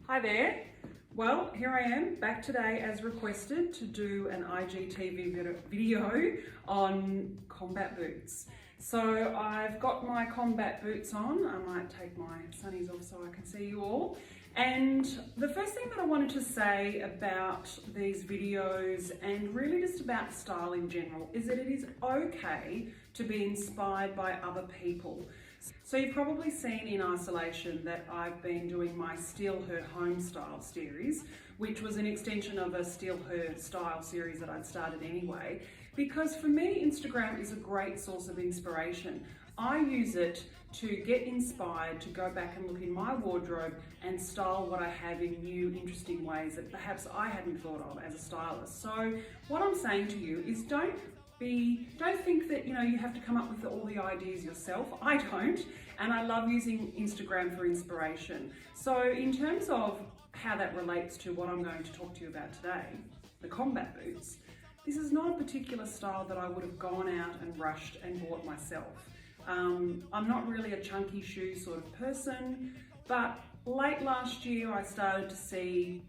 Hi there. Well, here I am back today as requested to do an IGTV video on combat boots. So I've got my combat boots on. I might take my sunnies off so I can see you all. And the first thing that I wanted to say about these videos and really just about style in general is that it is okay to be inspired by other people. So you've probably seen in isolation that I've been doing my Steal Her Home Style series, which was an extension of a Steal Her Style series that I'd started anyway, because for me, Instagram is a great source of inspiration. I use it to get inspired, to go back and look in my wardrobe and style what I have in new, interesting ways that perhaps I hadn't thought of as a stylist. So what I'm saying to you is don't think that you have to come up with all the ideas yourself. I don't, and I love using Instagram for inspiration. So in terms of how that relates to what I'm going to talk to you about today, the combat boots, this is not a particular style that I would have gone out and rushed and bought myself. I'm not really a chunky shoe sort of person, but late last year I started to see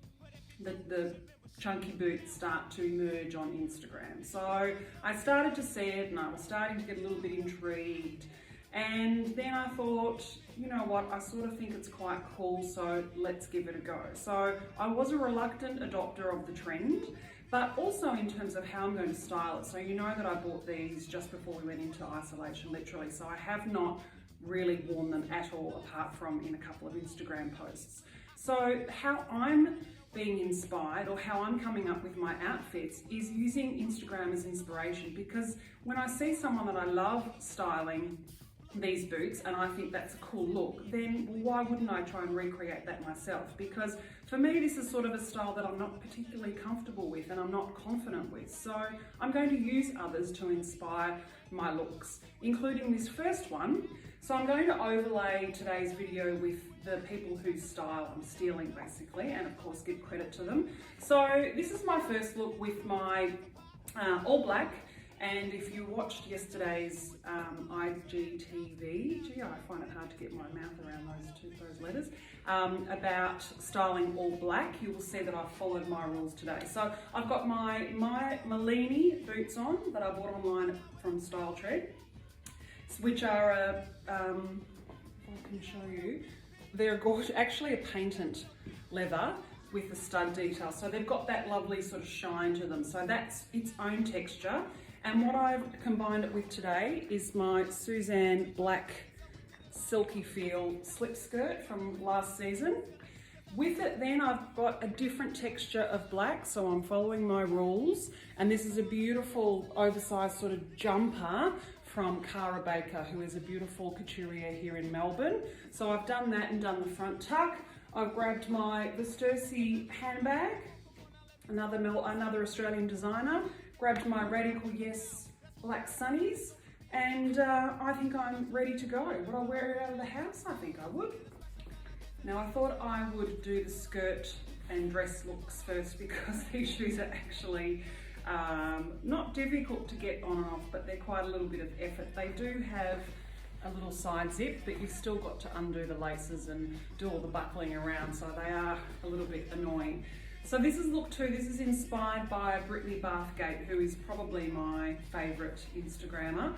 the chunky boots start to emerge on Instagram. So I started to see it and I was starting to get a little bit intrigued. And then I thought, you know what, I sort of think it's quite cool, so let's give it a go. So I was a reluctant adopter of the trend, but also in terms of how I'm going to style it. So you know that I bought these just before we went into isolation, literally. So I have not really worn them at all, apart from in a couple of Instagram posts. So how I'm being inspired, or how I'm coming up with my outfits, is using Instagram as inspiration, because when I see someone that I love styling these boots and I think that's a cool look, then why wouldn't I try and recreate that myself? Because for me, this is sort of a style that I'm not particularly comfortable with and I'm not confident with. So I'm going to use others to inspire my looks, including this first one. So I'm going to overlay today's video with the people whose style I'm stealing, basically, and of course give credit to them. So this is my first look with my all black. And if you watched yesterday's IGTV, gee, I find it hard to get my mouth around those letters, about styling all black, you will see that I've followed my rules today. So I've got my Malini boots on that I bought online from Style Tread, which are if I can show you, they're gorgeous, actually a patent leather with the stud detail. So they've got that lovely sort of shine to them. So that's its own texture. And what I've combined it with today is my Suzanne black silky feel slip skirt from last season. With it then I've got a different texture of black, so I'm following my rules. And this is a beautiful oversized sort of jumper from Cara Baker, who is a beautiful couturier here in Melbourne. So I've done that and done the front tuck. I've grabbed my Vestursi handbag, another Australian designer, grabbed my Radical Yes black sunnies, and I think I'm ready to go. Would I wear it out of the house? I think I would. Now I thought I would do the skirt and dress looks first, because these shoes are actually not difficult to get on and off, but they're quite a little bit of effort. They do have a little side zip, but you've still got to undo the laces and do all the buckling around, so they are a little bit annoying. So this is look 2. This is inspired by Brittany Bathgate, who is probably my favourite Instagrammer.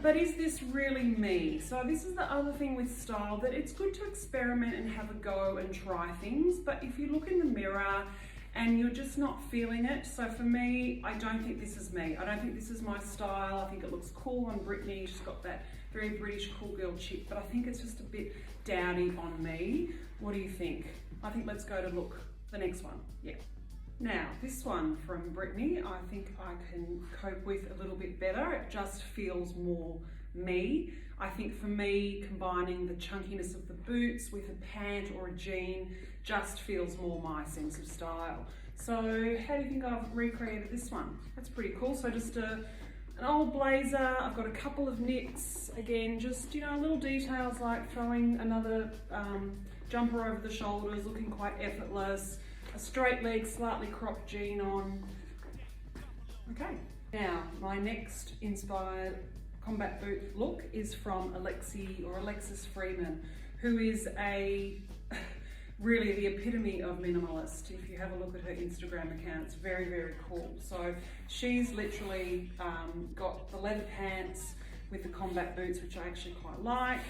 But is this really me? So this is the other thing with style, that it's good to experiment and have a go and try things, but if you look in the mirror and you're just not feeling it, so for me, I don't think this is me. I don't think this is my style. I think it looks cool on Brittany. She's got that very British cool girl chic, but I think it's just a bit dowdy on me. What do you think? I think let's go to look the next one. Yeah. Now, this one from Brittany, I think I can cope with a little bit better. It just feels more me. I think for me, combining the chunkiness of the boots with a pant or a jean just feels more my sense of style. So how do you think I've recreated this one? That's pretty cool. So just an old blazer. I've got a couple of knits. Again, just, little details like throwing another jumper over the shoulders, looking quite effortless. A straight leg, slightly cropped jean on. Okay, now my next inspired combat boot look is from Alexis Freeman, who is a really the epitome of minimalist. If you have a look at her Instagram account, it's very, very cool. So she's literally got the leather pants with the combat boots, which I actually quite like,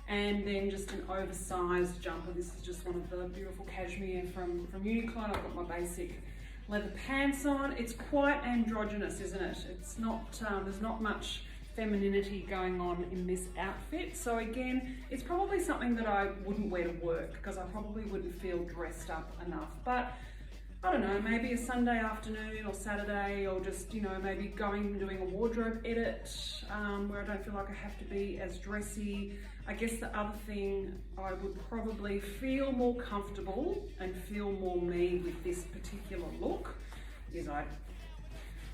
and then just an oversized jumper. This is just one of the beautiful cashmere from Uniqlo. I've got my basic leather pants on. It's quite androgynous, isn't it? It's not, there's not much femininity going on in this outfit. So again, it's probably something that I wouldn't wear to work because I probably wouldn't feel dressed up enough. But I don't know, maybe a Sunday afternoon or Saturday, or just, you know, maybe going and doing a wardrobe edit where I don't feel like I have to be as dressy. I guess the other thing, I would probably feel more comfortable and feel more me with this particular look is I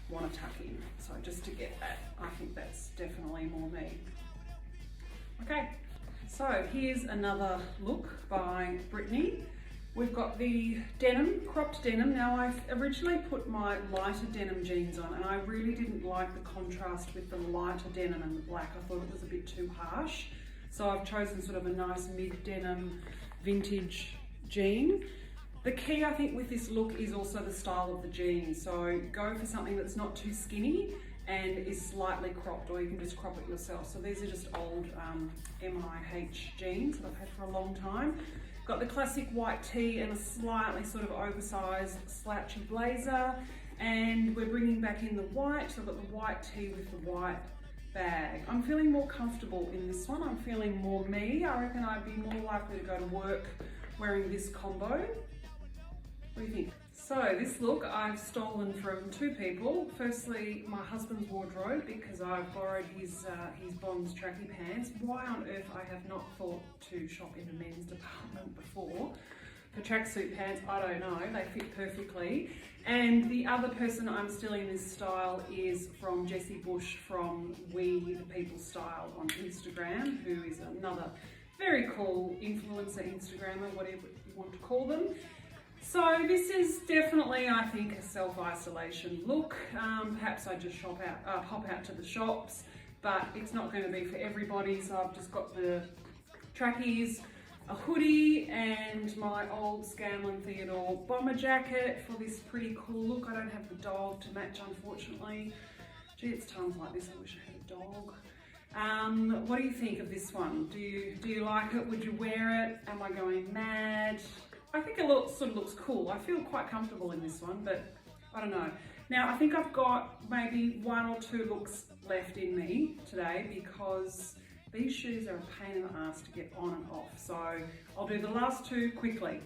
want to tuck in. So just to get that, I think that's definitely more me. Okay, so here's another look by Brittany. We've got the denim, cropped denim. Now I originally put my lighter denim jeans on and I really didn't like the contrast with the lighter denim and the black. I thought it was a bit too harsh. So I've chosen sort of a nice mid denim vintage jean. The key I think with this look is also the style of the jeans. So go for something that's not too skinny and is slightly cropped, or you can just crop it yourself. So these are just old MIH jeans that I've had for a long time. Got the classic white tee and a slightly sort of oversized slouchy blazer, and we're bringing back in the white. So I've got the white tee with the white bag. I'm feeling more comfortable in this one. I'm feeling more me. I reckon I'd be more likely to go to work wearing this combo. What do you think? So this look I've stolen from two people. Firstly, my husband's wardrobe, because I've borrowed his Bonds tracky pants. Why on earth I have not thought to shop in the men's department before for tracksuit pants, I don't know. They fit perfectly. And the other person I'm stealing this style is from Jessie Bush from We The People Style on Instagram, who is another very cool influencer, Instagrammer, whatever you want to call them. So this is definitely, I think, a self-isolation look. Perhaps I just pop out to the shops, but it's not going to be for everybody. So I've just got the trackies, a hoodie, and my old Scanlan Theodore bomber jacket for this pretty cool look. I don't have the dog to match, unfortunately. Gee, it's times like this I wish I had a dog. What do you think of this one? Do you like it? Would you wear it? Am I going mad? I think it sort of looks cool. I feel quite comfortable in this one, but I don't know. Now, I think I've got maybe one or two looks left in me today because these shoes are a pain in the ass to get on and off. So I'll do the last two quickly.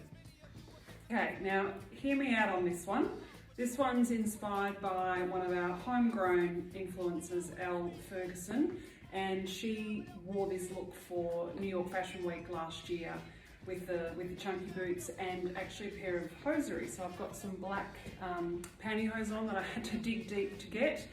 Okay, now hear me out on this one. This one's inspired by one of our homegrown influencers, Elle Ferguson, and she wore this look for New York Fashion Week last year with the chunky boots and actually a pair of hosiery. So I've got some black pantyhose on that I had to dig deep to get,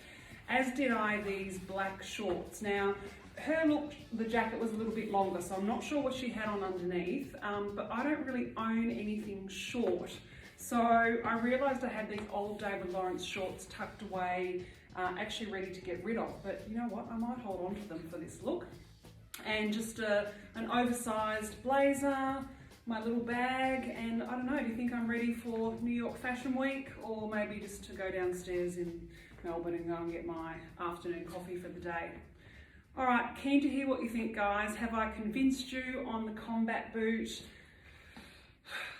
as did I these black shorts. Now, her look, the jacket was a little bit longer, so I'm not sure what she had on underneath, but I don't really own anything short. So I realised I had these old David Lawrence shorts tucked away, actually ready to get rid of, but you know what, I might hold on to them for this look. And just an oversized blazer, my little bag, and I don't know, do you think I'm ready for New York Fashion Week, or maybe just to go downstairs in Melbourne and go and get my afternoon coffee for the day? All right, keen to hear what you think, guys. Have I convinced you on the combat boot?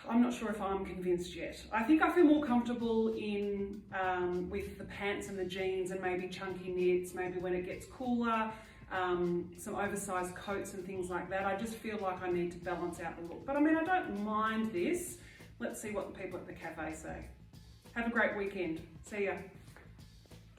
I'm not sure if I'm convinced yet. I think I feel more comfortable in with the pants and the jeans and maybe chunky knits, maybe when it gets cooler. Some oversized coats and things like that. I just feel like I need to balance out the look. But I mean, I don't mind this. Let's see what the people at the cafe say. Have a great weekend. See ya.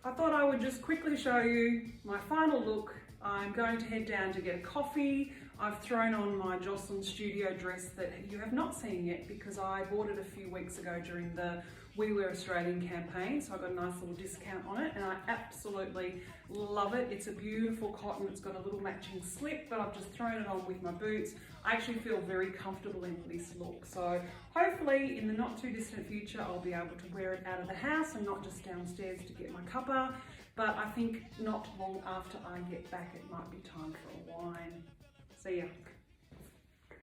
I thought I would just quickly show you my final look. I'm going to head down to get a coffee. I've thrown on my Jocelyn Studio dress that you have not seen yet because I bought it a few weeks ago during the We Wear Australian campaign, so I got a nice little discount on it and I absolutely love it. It's a beautiful cotton, it's got a little matching slip, but I've just thrown it on with my boots. I actually feel very comfortable in this look, so hopefully in the not too distant future I'll be able to wear it out of the house and not just downstairs to get my cuppa, but I think not long after I get back it might be time for a wine. See ya.